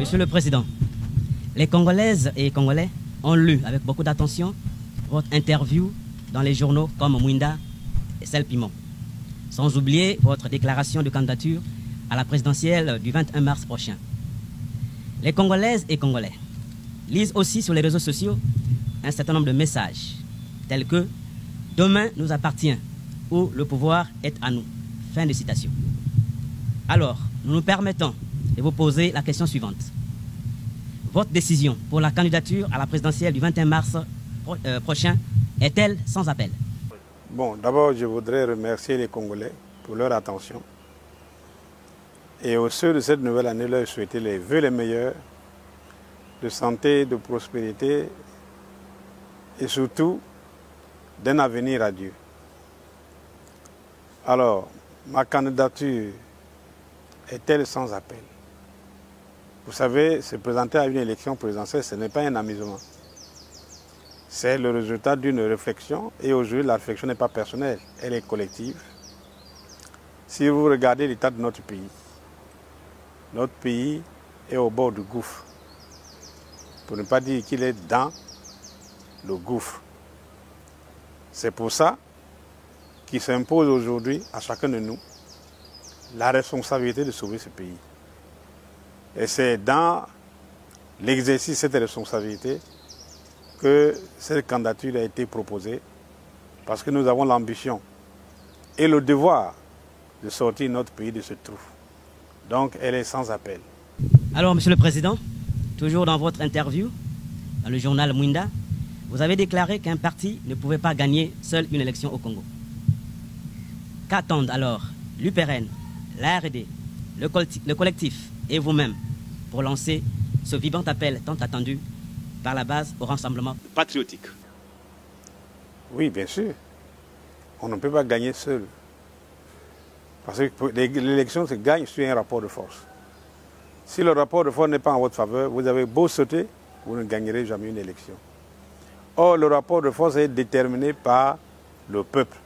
Monsieur le Président, les Congolaises et Congolais ont lu avec beaucoup d'attention votre interview dans les journaux comme Mwinda et Celle Piment, sans oublier votre déclaration de candidature à la présidentielle du 21 mars prochain. Les Congolaises et Congolais lisent aussi sur les réseaux sociaux un certain nombre de messages tels que « Demain nous appartient » ou « Le pouvoir est à nous ». Fin de citation. Alors, nous nous permettons de vous poser la question suivante. Votre décision pour la candidature à la présidentielle du 21 mars prochain est-elle sans appel? Bon, d'abord, je voudrais remercier les Congolais pour leur attention. Et aux ceux de cette nouvelle année, leur souhaiter les vœux les meilleurs de santé, de prospérité et surtout d'un avenir radieux. Alors, ma candidature est-elle sans appel? Vous savez, se présenter à une élection présidentielle, ce n'est pas un amusement. C'est le résultat d'une réflexion et aujourd'hui, la réflexion n'est pas personnelle, elle est collective. Si vous regardez l'état de notre pays est au bord du gouffre. Pour ne pas dire qu'il est dans le gouffre. C'est pour ça qu'il s'impose aujourd'hui à chacun de nous la responsabilité de sauver ce pays. Et c'est dans l'exercice de cette responsabilité que cette candidature a été proposée, parce que nous avons l'ambition et le devoir de sortir notre pays de ce trou. Donc elle est sans appel. Alors, Monsieur le Président, toujours dans votre interview, dans le journal Mwinda, vous avez déclaré qu'un parti ne pouvait pas gagner seul une élection au Congo. Qu'attendent alors l'UPRN, la RD, le collectif et vous-même pour lancer ce vibrant appel tant attendu par la base au rassemblement patriotique? Oui, bien sûr. On ne peut pas gagner seul. Parce que l'élection se gagne sur un rapport de force. Si le rapport de force n'est pas en votre faveur, vous avez beau sauter, vous ne gagnerez jamais une élection. Or, le rapport de force est déterminé par le peuple.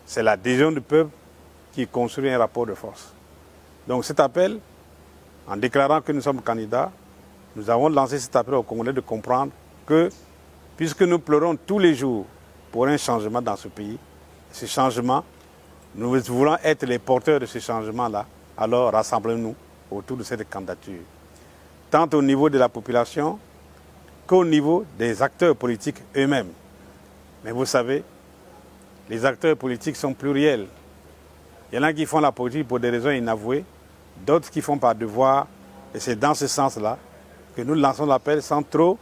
C'est l'adhésion du peuple qui construit un rapport de force. Donc cet appel, en déclarant que nous sommes candidats, nous avons lancé cet appel aux Congolais de comprendre que, puisque nous pleurons tous les jours pour un changement dans ce pays, ce changement, nous voulons être les porteurs de ce changement-là, alors rassemblons-nous autour de cette candidature. Tant au niveau de la population qu'au niveau des acteurs politiques eux-mêmes. Mais vous savez, les acteurs politiques sont pluriels. Il y en a qui font la politique pour des raisons inavouées, d'autres qui font par devoir, et c'est dans ce sens-là que nous lançons l'appel sans trop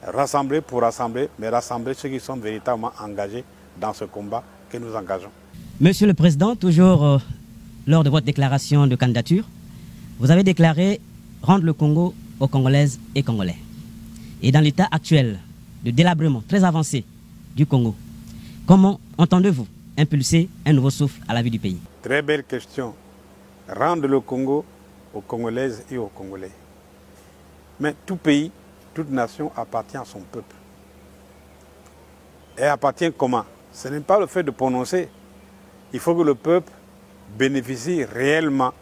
rassembler pour rassembler, mais rassembler ceux qui sont véritablement engagés dans ce combat que nous engageons. Monsieur le Président, toujours lors de votre déclaration de candidature, vous avez déclaré rendre le Congo aux Congolaises et Congolais. Et dans l'état actuel de délabrement très avancé du Congo, comment entendez-vous impulser un nouveau souffle à la vie du pays? Très belle question. Rendre le Congo aux Congolaises et aux Congolais. Mais tout pays, toute nation appartient à son peuple. Et appartient comment? Ce n'est pas le fait de prononcer. Il faut que le peuple bénéficie réellement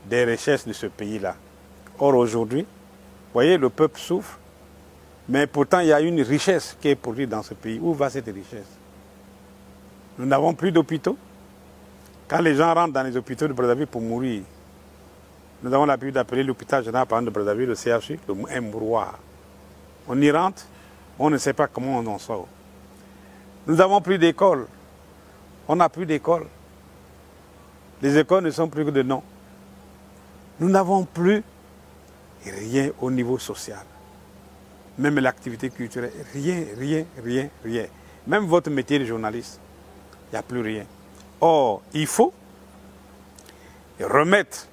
des richesses de ce pays-là. Or aujourd'hui, vous voyez, le peuple souffre, mais pourtant il y a une richesse qui est produite dans ce pays. Où va cette richesse? Nous n'avons plus d'hôpitaux. Quand les gens rentrent dans les hôpitaux de Brazzaville pour mourir, nous avons l'habitude d'appeler l'hôpital général par exemple de Brazzaville, le CHU, un mouroir. On y rentre, on ne sait pas comment on en sort. Nous n'avons plus d'écoles. On n'a plus d'écoles. Les écoles ne sont plus que de noms. Nous n'avons plus rien au niveau social. Même l'activité culturelle, rien. Même votre métier de journaliste, il n'y a plus rien. Or, il faut remettre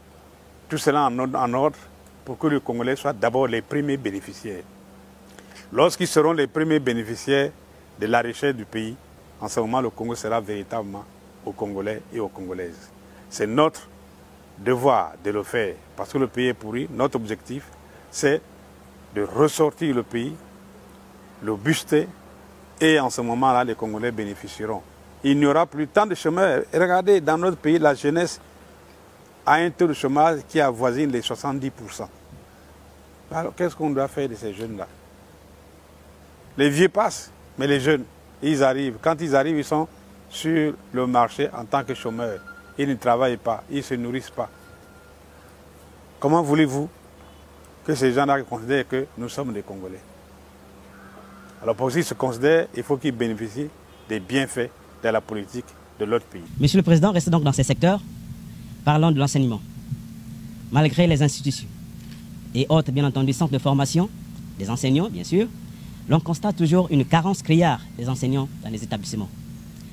tout cela en ordre pour que les Congolais soient d'abord les premiers bénéficiaires. Lorsqu'ils seront les premiers bénéficiaires de la richesse du pays, en ce moment, le Congo sera véritablement aux Congolais et aux Congolaises. C'est notre devoir de le faire, parce que le pays est pourri. Notre objectif, c'est de ressortir le pays, le booster, et en ce moment-là, les Congolais bénéficieront. Il n'y aura plus tant de chômeurs. Et regardez, dans notre pays, la jeunesse a un taux de chômage qui avoisine les 70%. Alors qu'est-ce qu'on doit faire de ces jeunes-là? Les vieux passent, mais les jeunes, ils arrivent. Quand ils arrivent, ils sont sur le marché en tant que chômeurs. Ils ne travaillent pas, ils ne se nourrissent pas. Comment voulez-vous que ces gens-là considèrent que nous sommes des Congolais? Alors pour qu'ils se considèrent, il faut qu'ils bénéficient des bienfaits de la politique de l'autre pays. Monsieur le Président, restez donc dans ces secteurs. Parlons de l'enseignement. Malgré les institutions et autres, bien entendu, centres de formation des enseignants, bien sûr, l'on constate toujours une carence criarde des enseignants dans les établissements.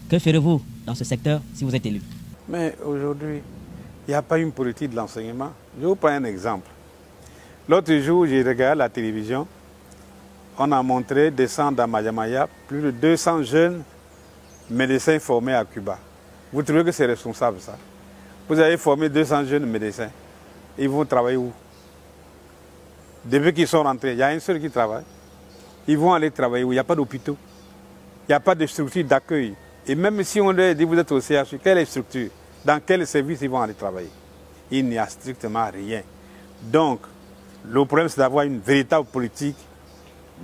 Que ferez-vous dans ce secteur si vous êtes élu? Mais aujourd'hui, il n'y a pas une politique de l'enseignement. Je vous prends un exemple. L'autre jour, j'ai regardé la télévision. On a montré descendre à Mayamaya plus de 200 jeunes médecins formés à Cuba. Vous trouvez que c'est responsable, ça? Vous avez formé 200 jeunes médecins. Ils vont travailler où? Depuis qu'ils sont rentrés, il y a un seul qui travaille. Ils vont aller travailler où? Il n'y a pas d'hôpitaux. Il n'y a pas de structure d'accueil. Et même si on leur dit vous êtes au CHU, quelle est la structure? Dans quel service ils vont aller travailler? Il n'y a strictement rien. Donc, le problème, c'est d'avoir une véritable politique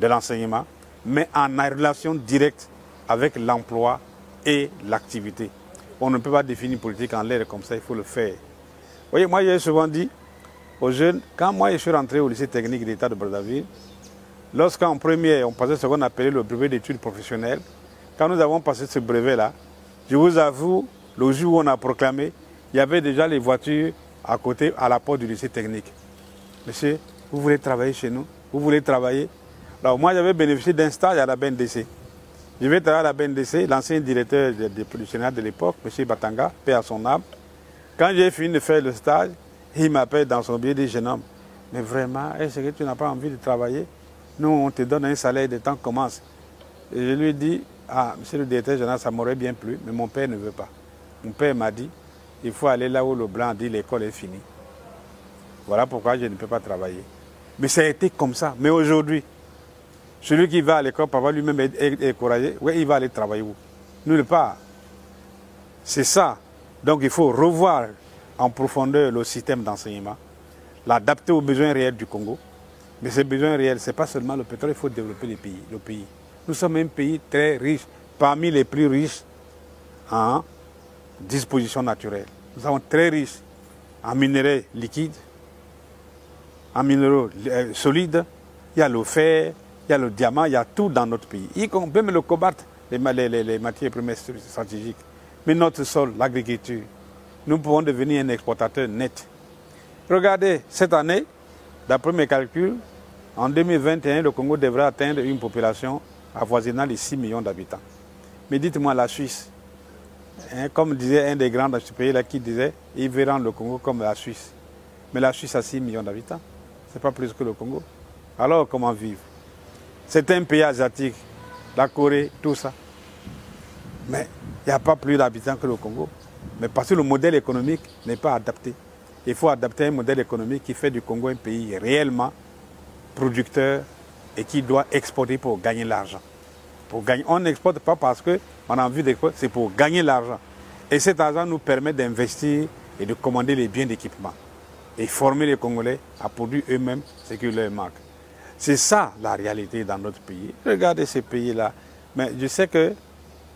de l'enseignement, mais en relation directe avec l'emploi et l'activité. On ne peut pas définir une politique en l'air comme ça, il faut le faire. Vous voyez, moi, j'ai souvent dit aux jeunes, quand moi je suis rentré au lycée technique d'État de Brazzaville, lorsqu'en première, on passait ce qu'on appelait le brevet d'études professionnelles, quand nous avons passé ce brevet-là, je vous avoue, le jour où on a proclamé, il y avait déjà les voitures à côté, à la porte du lycée technique. Monsieur, vous voulez travailler chez nous? Vous voulez travailler? Alors moi, j'avais bénéficié d'un stage à la BNDC. Je vais travailler à la BNDC, l'ancien directeur du Sénat de l'époque, M. Batanga, paix à son âme. Quand j'ai fini de faire le stage, il m'appelle dans son billet, dit, jeune homme, mais vraiment, est-ce que tu n'as pas envie de travailler? Nous, on te donne un salaire de temps commence. Et je lui ai dit, ah, monsieur le directeur général, ça m'aurait bien plu, mais mon père ne veut pas. Mon père m'a dit, il faut aller là où le blanc dit l'école est finie. Voilà pourquoi je ne peux pas travailler. Mais ça a été comme ça. Mais aujourd'hui, celui qui va à l'école, papa lui-même est encouragé, oui, il va aller travailler où? Nulle part. C'est ça. Donc il faut revoir en profondeur le système d'enseignement, l'adapter aux besoins réels du Congo. Mais ces besoins réels, ce n'est pas seulement le pétrole, il faut développer le pays. Nous sommes un pays très riche, parmi les plus riches en dispositions naturelles. Nous sommes très riches en minerais liquides, en minéraux solides. Il y a le fer, il y a le diamant, il y a tout dans notre pays. Y compris même le cobalt, les matières premières stratégiques. Mais notre sol, l'agriculture, nous pouvons devenir un exportateur net. Regardez, cette année, d'après mes calculs, en 2021, le Congo devrait atteindre une population avoisinant les 6 millions d'habitants. Mais dites-moi, la Suisse, hein, comme disait un des grands de ce pays-là qui disait, ils verront le Congo comme la Suisse. Mais la Suisse a 6 millions d'habitants. Ce n'est pas plus que le Congo. Alors comment vivre? C'est un pays asiatique, la Corée, tout ça. Mais il n'y a pas plus d'habitants que le Congo. Mais parce que le modèle économique n'est pas adapté. Il faut adapter un modèle économique qui fait du Congo un pays réellement producteur et qui doit exporter pour gagner l'argent. On n'exporte pas parce qu'on a envie d'exporter, c'est pour gagner l'argent. Et cet argent nous permet d'investir et de commander les biens d'équipement. Et former les Congolais à produire eux-mêmes ce qui leur manque. C'est ça la réalité dans notre pays. Regardez ces pays-là. Mais je sais que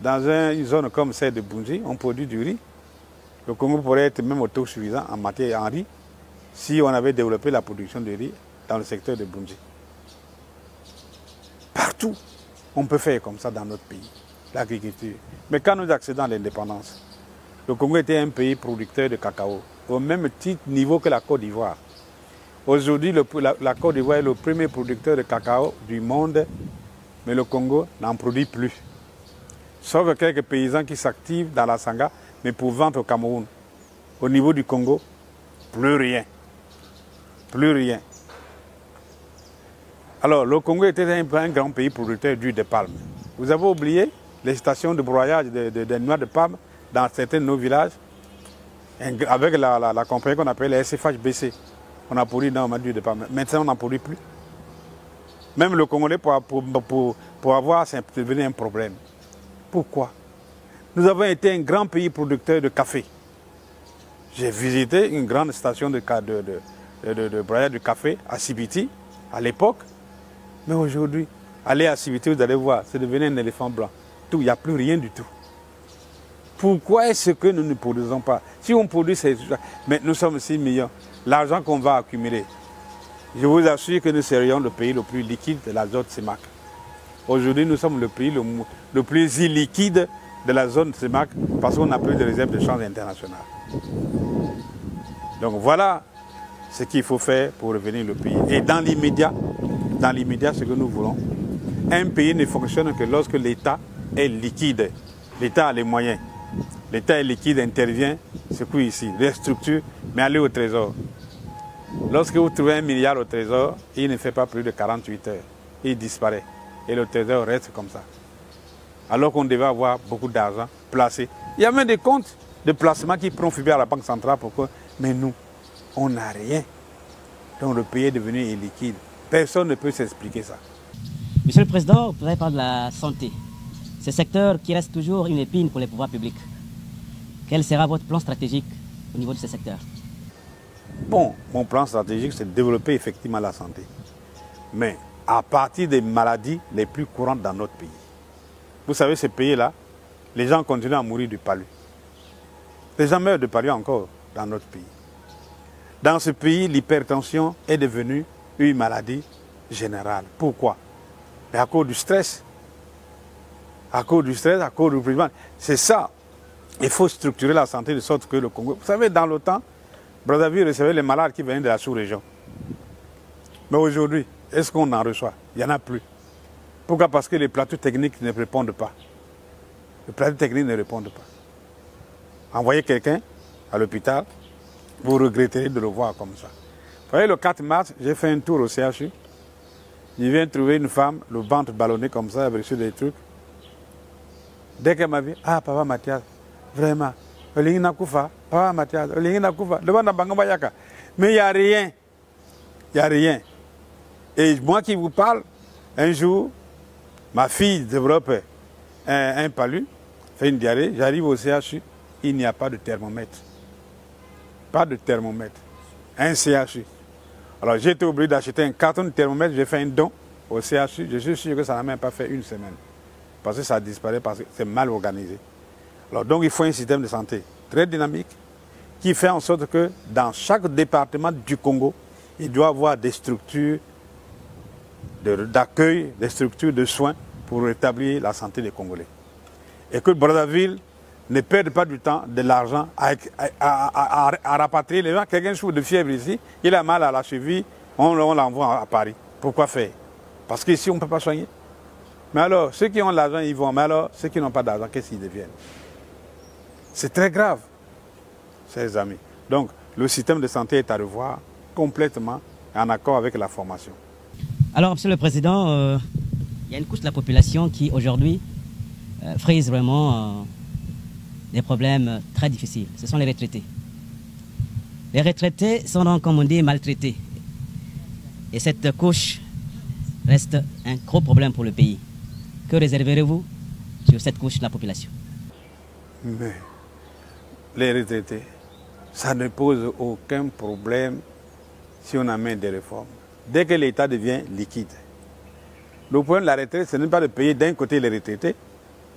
dans une zone comme celle de Bunzi, on produit du riz. Le Congo pourrait être même autosuffisant en matière en riz si on avait développé la production de riz dans le secteur de Bunzi. Partout, on peut faire comme ça dans notre pays, l'agriculture. Mais quand nous accédons à l'indépendance, le Congo était un pays producteur de cacao, au même titre niveau que la Côte d'Ivoire. Aujourd'hui, la Côte d'Ivoire est le premier producteur de cacao du monde, mais le Congo n'en produit plus. Sauf quelques paysans qui s'activent dans la Sangha, mais pour vendre au Cameroun. Au niveau du Congo, plus rien. Plus rien. Alors, le Congo était un grand pays producteur d'huile de palme. Vous avez oublié les stations de broyage de noix de palme dans certains de nos villages, avec la compagnie qu'on appelle la SFHBC. On a produit énormément d'huile de palme. Maintenant, on n'en produit plus. Même le Congolais, pour avoir, c'est devenu un problème. Pourquoi? Nous avons été un grand pays producteur de café. J'ai visité une grande station de broyage de café à Sibiti. à l'époque. Mais aujourd'hui, allez à Civité, vous allez voir, c'est devenu un éléphant blanc. Tout, il n'y a plus rien du tout. Pourquoi est-ce que nous ne produisons pas? Si on produit, mais nous sommes 6 millions. L'argent qu'on va accumuler, je vous assure que nous serions le pays le plus liquide de la zone CEMAC. Aujourd'hui, nous sommes le pays le plus illiquide de la zone CEMAC parce qu'on n'a plus de réserve de change internationale. Donc voilà ce qu'il faut faire pour revenir le pays. Et dans l'immédiat, ce que nous voulons, un pays ne fonctionne que lorsque l'État est liquide. L'État a les moyens. L'État est liquide, intervient, secoue ici, restructure, mais allez au trésor. Lorsque vous trouvez 1 milliard au trésor, il ne fait pas plus de 48 heures. Il disparaît. Et le trésor reste comme ça. Alors qu'on devait avoir beaucoup d'argent placé. Il y a même des comptes de placement qui profitaient à la Banque centrale. Pourquoi? Mais nous, on n'a rien. Donc le pays est devenu illiquide. Personne ne peut s'expliquer ça. Monsieur le Président, vous avez parlé de la santé. Ce secteur qui reste toujours une épine pour les pouvoirs publics. Quel sera votre plan stratégique au niveau de ce secteur? Bon, mon plan stratégique, c'est de développer effectivement la santé. Mais à partir des maladies les plus courantes dans notre pays. Vous savez, ce pays-là, les gens continuent à mourir du palu. Les gens meurent de palu encore dans notre pays. Dans ce pays, l'hypertension est devenue une maladie générale. Pourquoi? Mais à cause du stress. À cause du stress, à cause du prix. C'est ça. Il faut structurer la santé de sorte que le Congo... Vous savez, dans le temps, Brazzaville recevait les malades qui venaient de la sous-région. Mais aujourd'hui, est-ce qu'on en reçoit? Il n'y en a plus. Pourquoi? Parce que les plateaux techniques ne répondent pas. Les plateaux techniques ne répondent pas. Envoyez quelqu'un à l'hôpital, vous regretterez de le voir comme ça. Vous voyez, le 4 mars, j'ai fait un tour au CHU. Je viens trouver une femme, le ventre ballonné comme ça, avec des trucs. Dès qu'elle m'a vu, ah, papa Mathias, vraiment, papa Mathias, mais il n'y a rien. Il n'y a rien. Et moi qui vous parle, un jour, ma fille développe un palu, fait une diarrhée, j'arrive au CHU, il n'y a pas de thermomètre. Pas de thermomètre. Un CHU. Alors j'ai été obligé d'acheter un carton de thermomètre, j'ai fait un don au CHU, je suis sûr que ça n'a même pas fait une semaine. Parce que ça disparaît, parce que c'est mal organisé. Alors donc il faut un système de santé très dynamique qui fait en sorte que dans chaque département du Congo, il doit y avoir des structures d'accueil, des structures de soins pour rétablir la santé des Congolais. Et que Brazzaville ne perde pas du temps, de l'argent à rapatrier les gens. Quelqu'un souffre de fièvre ici, il a mal à la cheville, on l'envoie à Paris. Pourquoi faire? Parce qu'ici on ne peut pas soigner. Mais alors, ceux qui ont l'argent, ils vont. Mais alors, ceux qui n'ont pas d'argent, qu'est-ce qu'ils deviennent? C'est très grave, chers amis. Donc, le système de santé est à revoir complètement en accord avec la formation. Alors, Monsieur le Président, il y a une couche de la population qui, aujourd'hui, frise vraiment des problèmes très difficiles. Ce sont les retraités. Les retraités sont donc, comme on dit, maltraités. Et cette couche reste un gros problème pour le pays. Que réserverez-vous sur cette couche de la population? Mais les retraités, ça ne pose aucun problème si on amène des réformes. Dès que l'État devient liquide. Le problème de la retraite, ce n'est pas de payer d'un côté les retraités,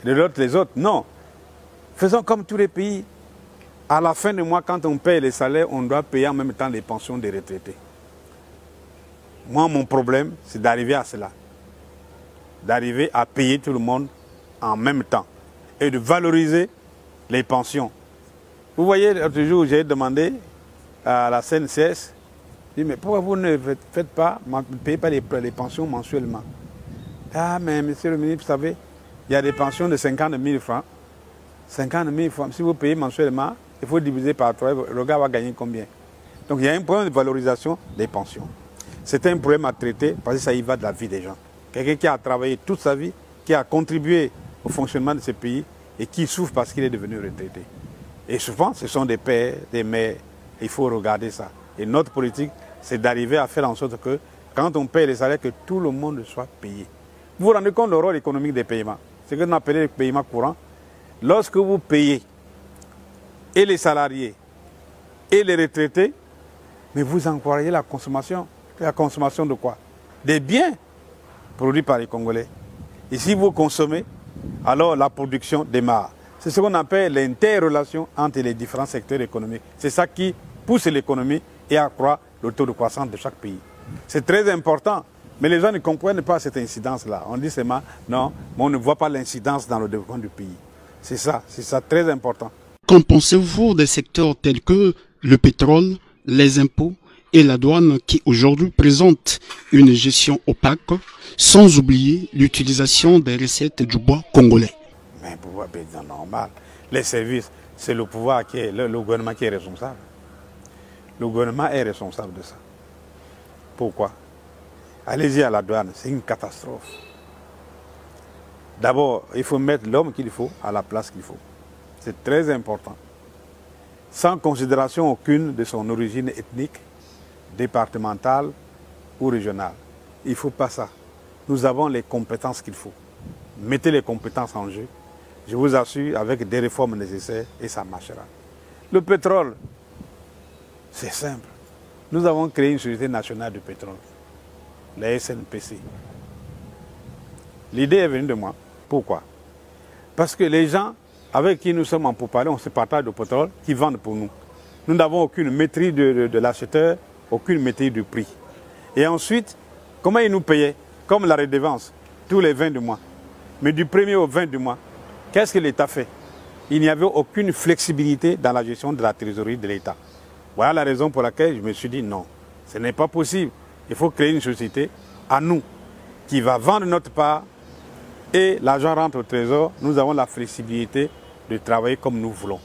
de l'autre les autres. Non. Faisons comme tous les pays. À la fin du mois, quand on paye les salaires, on doit payer en même temps les pensions des retraités. Moi, mon problème, c'est d'arriver à cela. D'arriver à payer tout le monde en même temps. Et de valoriser les pensions. Vous voyez, l'autre jour, j'ai demandé à la CNCS, je dis, mais pourquoi vous ne faites pas, ne payez pas les pensions mensuellement? Ah, mais monsieur le ministre, vous savez, il y a des pensions de 50 000 francs. 50 000 francs, si vous payez mensuellement, il faut diviser par 3, le gars va gagner combien? Donc il y a un problème de valorisation des pensions. C'est un problème à traiter parce que ça y va de la vie des gens. Quelqu'un qui a travaillé toute sa vie, qui a contribué au fonctionnement de ce pays et qui souffre parce qu'il est devenu retraité. Et souvent, ce sont des pères, des mères. Il faut regarder ça. Et notre politique, c'est d'arriver à faire en sorte que, quand on paye les salaires, que tout le monde soit payé. Vous vous rendez compte du rôle économique des paiements? C'est ce qu'on appelle les paiements courants. Lorsque vous payez, et les salariés, et les retraités, mais vous encouragez la consommation. La consommation de quoi? des biens produits par les Congolais. Et si vous consommez, alors la production démarre. C'est ce qu'on appelle l'interrelation entre les différents secteurs économiques. C'est ça qui pousse l'économie et accroît le taux de croissance de chaque pays. C'est très important, mais les gens ne comprennent pas cette incidence-là. On dit seulement, non, mais on ne voit pas l'incidence dans le développement du pays. C'est ça très important. Qu'en pensez-vous des secteurs tels que le pétrole, les impôts et la douane qui aujourd'hui présentent une gestion opaque, sans oublier l'utilisation des recettes du bois congolais? Mais pouvoir c'est normal. Les services, c'est le pouvoir qui est, le gouvernement qui est responsable. Le gouvernement est responsable de ça. Pourquoi? Allez-y à la douane, c'est une catastrophe. D'abord, il faut mettre l'homme qu'il faut à la place qu'il faut. C'est très important. Sans considération aucune de son origine ethnique, départementale ou régionale. Il ne faut pas ça. Nous avons les compétences qu'il faut. Mettez les compétences en jeu. Je vous assure, avec des réformes nécessaires, et ça marchera. Le pétrole, c'est simple. Nous avons créé une société nationale du pétrole, la SNPC. L'idée est venue de moi. Pourquoi? Parce que les gens avec qui nous sommes en pourparlers, on se partage du pétrole, qui vendent pour nous. Nous n'avons aucune maîtrise de l'acheteur, aucune maîtrise du prix. Et ensuite, comment ils nous payaient? Comme la redevance, tous les 20 du mois. Mais du 1er au 20 du mois, qu'est-ce que l'État fait? Il n'y avait aucune flexibilité dans la gestion de la trésorerie de l'État. Voilà la raison pour laquelle je me suis dit non, ce n'est pas possible. Il faut créer une société à nous qui va vendre notre part et l'argent rentre au trésor. Nous avons la flexibilité de travailler comme nous voulons.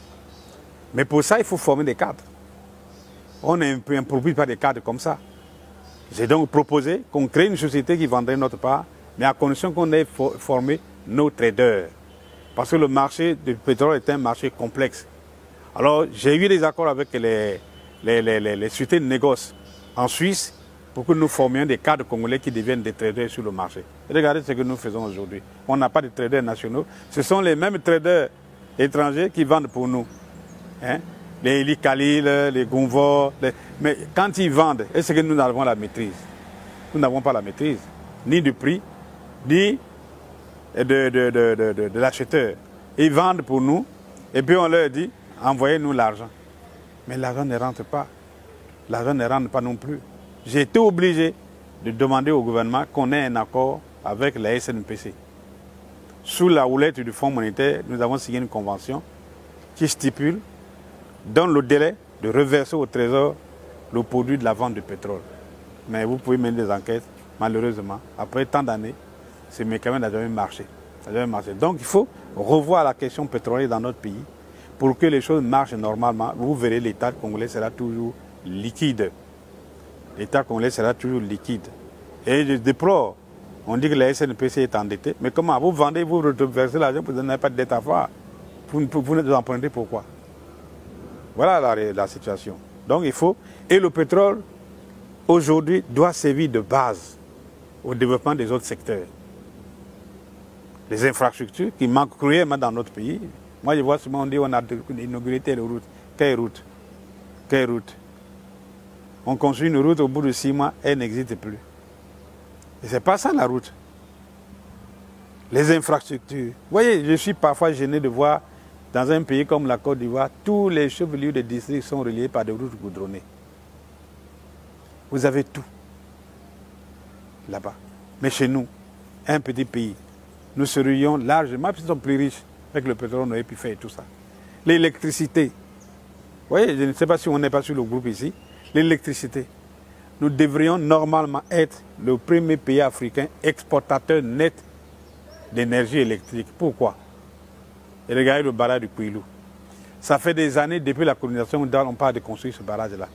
Mais pour ça, il faut former des cadres. On n'improvise pas des cadres comme ça. J'ai donc proposé qu'on crée une société qui vendrait notre part, mais à condition qu'on ait formé nos traders. Parce que le marché du pétrole est un marché complexe. Alors, j'ai eu des accords avec les sociétés de négoce en Suisse pour que nous formions des cadres congolais qui deviennent des traders sur le marché. Et regardez ce que nous faisons aujourd'hui. On n'a pas de traders nationaux. Ce sont les mêmes traders étrangers qui vendent pour nous. Hein? Les Eli Khalil, les Gonvor. Mais quand ils vendent, est-ce que nous avons la maîtrise? Nous n'avons pas la maîtrise, ni du prix, ni de l'acheteur. Ils vendent pour nous, et puis on leur dit, envoyez-nous l'argent. Mais l'argent ne rentre pas. L'argent ne rentre pas non plus. J'ai été obligé de demander au gouvernement qu'on ait un accord avec la SNPC. Sous la houlette du Fonds monétaire, nous avons signé une convention qui stipule, dans le délai, de reverser au Trésor le produit de la vente du pétrole. Mais vous pouvez mener des enquêtes, malheureusement, après tant d'années, ce mécanisme n'a jamais marché. Ça n'a jamais marché. Donc il faut revoir la question pétrolière dans notre pays pour que les choses marchent normalement. Vous verrez, l'État congolais sera toujours liquide. L'État congolais sera toujours liquide. Et je déplore, on dit que la SNPC est endettée, mais comment? Vous vendez, vous reversez l'argent, vous n'avez pas de dette à voir. Vous ne empruntez pourquoi? Voilà la situation. Donc il faut... Et le pétrole, aujourd'hui, doit servir de base au développement des autres secteurs. Les infrastructures qui manquent cruellement dans notre pays. Moi, je vois souvent, on dit on a inauguré telle route. Quelle route? Quelle route? On construit une route, au bout de 6 mois, elle n'existe plus. Et ce n'est pas ça la route. Les infrastructures. Vous voyez, je suis parfois gêné de voir, dans un pays comme la Côte d'Ivoire, tous les chefs-lieux de district sont reliés par des routes goudronnées. Vous avez tout là-bas. Mais chez nous, un petit pays, nous serions largement, puisqu'ils sont plus riches, avec le pétrole, on aurait pu faire tout ça. L'électricité. Vous voyez, je ne sais pas si on n'est pas sur le groupe ici. L'électricité. Nous devrions normalement être le premier pays africain exportateur net d'énergie électrique. Pourquoi? Et regardez le barrage du Kouilou. Ça fait des années, depuis la colonisation, on parle de construire ce barrage-là.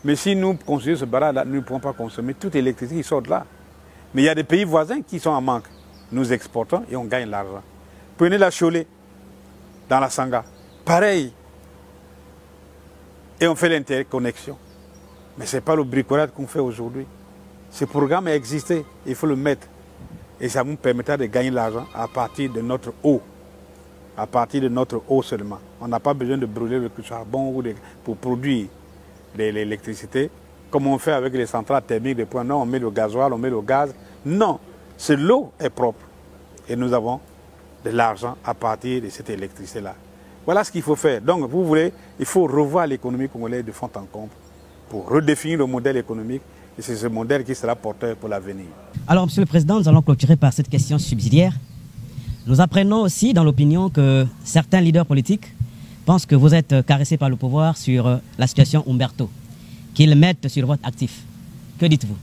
Mais si nous construisons ce barrage-là, nous ne pourrons pas consommer toute l'électricité qui sort de là. Mais il y a des pays voisins qui sont en manque. Nous exportons et on gagne l'argent. Prenez la Cholet, dans la Sangha. Pareil. Et on fait l'interconnexion. Mais ce n'est pas le bricolage qu'on fait aujourd'hui. Ce programme a existé, il faut le mettre. Et ça nous permettra de gagner l'argent à partir de notre eau. À partir de notre eau seulement. On n'a pas besoin de brûler le charbon pour produire l'électricité comme on fait avec les centrales thermiques de points. Non, on met le gasoil, on met le gaz. Non, c'est l'eau est propre. Et nous avons de l'argent à partir de cette électricité-là. Voilà ce qu'il faut faire. Donc, vous voulez, il faut revoir l'économie congolaise de fond en comble pour redéfinir le modèle économique. Et c'est ce modèle qui sera porteur pour l'avenir. Alors, Monsieur le Président, nous allons clôturer par cette question subsidiaire. Nous apprenons aussi dans l'opinion que certains leaders politiques pensent que vous êtes caressé par le pouvoir sur la situation Umberto, qu'ils mettent sur votre actif. Que dites-vous?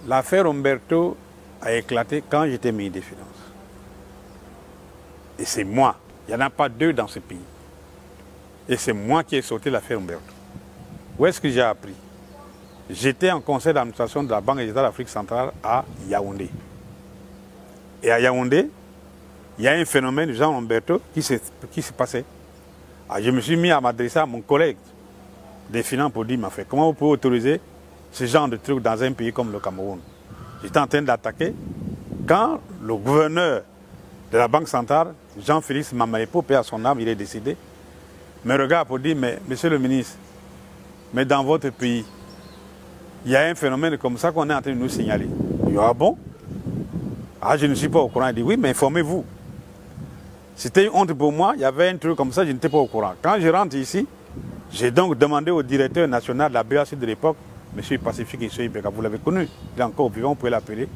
L'affaire Umberto a éclaté quand j'étais ministre des Finances. Et c'est moi. Il n'y en a pas deux dans ce pays. Et c'est moi qui ai sauté l'affaire Umberto. Où est-ce que j'ai appris? J'étais en conseil d'administration de la Banque d'État d'Afrique centrale à Yaoundé. Et à Yaoundé, il y a un phénomène, Jean Umberto, qui s'est passé. Alors, je me suis mis à m'adresser à mon collègue des finances pour dire, comment vous pouvez autoriser ce genre de truc dans un pays comme le Cameroun? J'étais en train d'attaquer quand le gouverneur de la Banque centrale, Jean-Félix Mamayepo, paix à son âme, il est décédé, me regarde pour dire, mais monsieur le ministre, mais dans votre pays, il y a un phénomène comme ça qu'on est en train de nous signaler. Je dis, ah bon? Ah, je ne suis pas au courant. Il dit, oui, mais informez-vous. C'était une honte pour moi, il y avait un truc comme ça, je n'étais pas au courant. Quand je rentre ici, j'ai donc demandé au directeur national de la BAC de l'époque, M. Pacifique Issoïbeka, vous l'avez connu, il est encore vivant, vous pouvez l'appeler.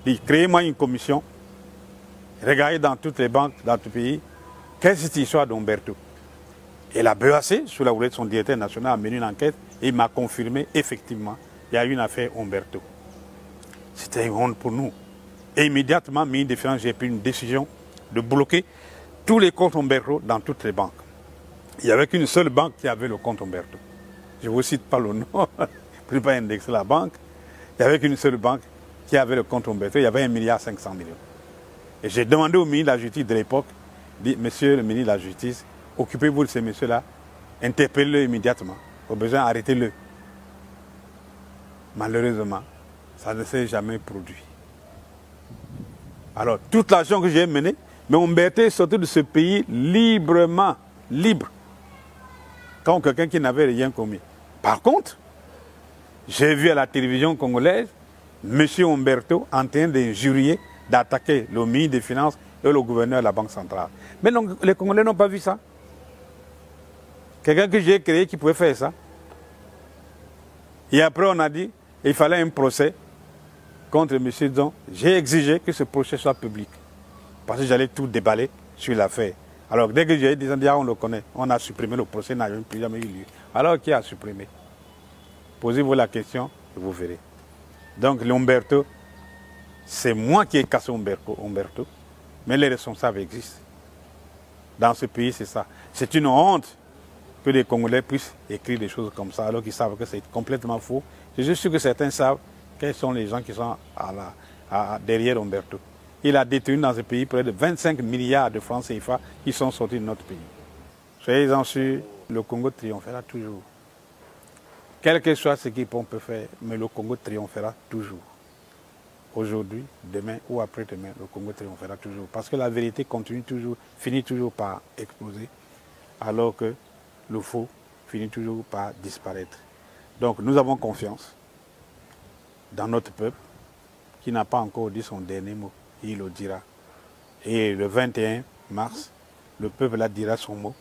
Il dit, créez-moi une commission, regardez dans toutes les banques, dans tout le pays, quelle est cette histoire d'Umberto? Et la BAC, sous la houlette de son directeur national, a mené une enquête et il m'a confirmé, effectivement, il y a eu une affaire Umberto. C'était une honte pour nous. Et immédiatement, ministre des Finances, j'ai pris une décision de bloquer tous les comptes Umberto dans toutes les banques. Il n'y avait qu'une seule banque qui avait le compte Umberto. Je ne vous cite pas le nom, pour ne pas indexer la banque. Il n'y avait qu'une seule banque qui avait le compte Umberto. Il y avait 1,5 milliard. Et j'ai demandé au ministre de la Justice de l'époque, dit, monsieur le ministre de la Justice, occupez-vous de ces messieurs-là, interpellez-le immédiatement. Au besoin, arrêtez-le. Malheureusement, ça ne s'est jamais produit. Alors, toute l'action que j'ai menée, mais Umberto est sorti de ce pays librement, libre, quand quelqu'un qui n'avait rien commis. Par contre, j'ai vu à la télévision congolaise M. Umberto en train d'injurier, d'attaquer le ministre des Finances et le gouverneur de la Banque centrale. Mais non, les Congolais n'ont pas vu ça. Quelqu'un que j'ai créé qui pouvait faire ça. Et après, on a dit qu'il fallait un procès contre M. Zon. J'ai exigé que ce procès soit public. Parce que j'allais tout déballer sur l'affaire. Alors, dès que j'ai dit, on le connaît, on a supprimé le procès, n'a plus jamais eu lieu. Alors, qui a supprimé? Posez-vous la question et vous verrez. Donc, l'Umberto, c'est moi qui ai cassé Umberto, mais les responsables existent. Dans ce pays, c'est ça. C'est une honte que les Congolais puissent écrire des choses comme ça, alors qu'ils savent que c'est complètement faux. Je suis sûr que certains savent quels sont les gens qui sont derrière Umberto. Il a détenu dans ce pays près de 25 milliards de francs CFA qui sont sortis de notre pays. Soyez-en sûrs, le Congo triomphera toujours. Quel que soit ce qu'on peut faire, mais le Congo triomphera toujours. Aujourd'hui, demain ou après-demain, le Congo triomphera toujours. Parce que la vérité continue toujours, finit toujours par exploser, alors que le faux finit toujours par disparaître. Donc nous avons confiance dans notre peuple, qui n'a pas encore dit son dernier mot. Il le dira. Et le 21 mars, le peuple là dira son mot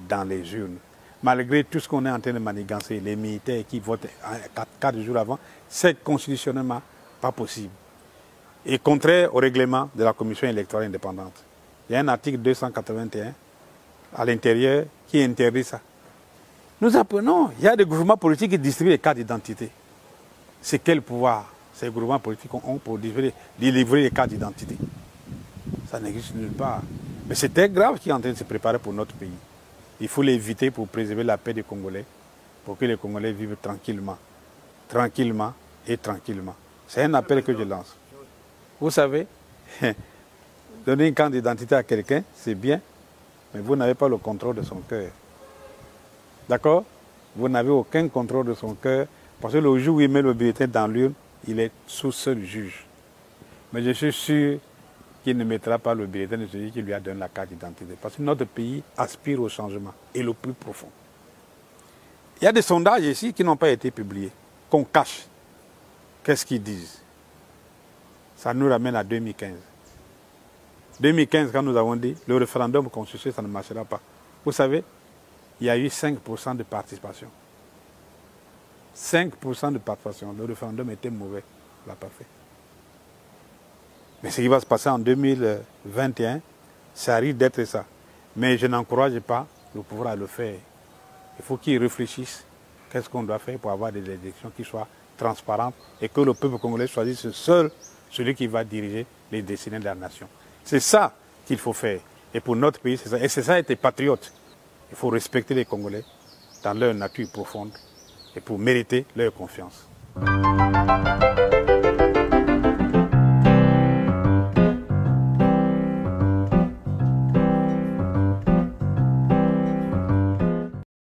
dans les urnes. Malgré tout ce qu'on est en train de manigancer, les militaires qui votent 4 jours avant, c'est constitutionnellement pas possible. Et contraire au règlement de la Commission électorale indépendante. Il y a un article 281 à l'intérieur qui interdit ça. Nous apprenons, il y a des gouvernements politiques qui distribuent les cartes d'identité. C'est quel pouvoir ces gouvernements politiques ont pour délivrer les cartes d'identité? Ça n'existe nulle part. Mais c'est très grave qui est en train de se préparer pour notre pays. Il faut l'éviter pour préserver la paix des Congolais, pour que les Congolais vivent tranquillement. Tranquillement et tranquillement. C'est un appel que je lance. Vous savez, donner une carte d'identité à quelqu'un, c'est bien, mais vous n'avez pas le contrôle de son cœur. D'accord? Vous n'avez aucun contrôle de son cœur, parce que le jour où il met le bulletin dans l'urne, il est sous seul juge. Mais je suis sûr qu'il ne mettra pas le bulletin de celui qui lui a donné la carte d'identité. Parce que notre pays aspire au changement, et le plus profond. Il y a des sondages ici qui n'ont pas été publiés, qu'on cache. qu'est-ce qu'ils disent? Ça nous ramène à 2015. 2015, quand nous avons dit le référendum constitutionnel, ça ne marchera pas. Vous savez, il y a eu 5% de participation. 5% de participation. Le référendum était mauvais. On ne l'a pas fait. Mais ce qui va se passer en 2021, ça risque d'être ça. Mais je n'encourage pas le pouvoir à le faire. Il faut qu'ils réfléchissent. Qu'est-ce qu'on doit faire pour avoir des élections qui soient transparentes et que le peuple congolais choisisse seul celui qui va diriger les destinées de la nation. C'est ça qu'il faut faire. Et pour notre pays, c'est ça. Et c'est ça être patriote. Il faut respecter les Congolais dans leur nature profonde et pour mériter leur confiance.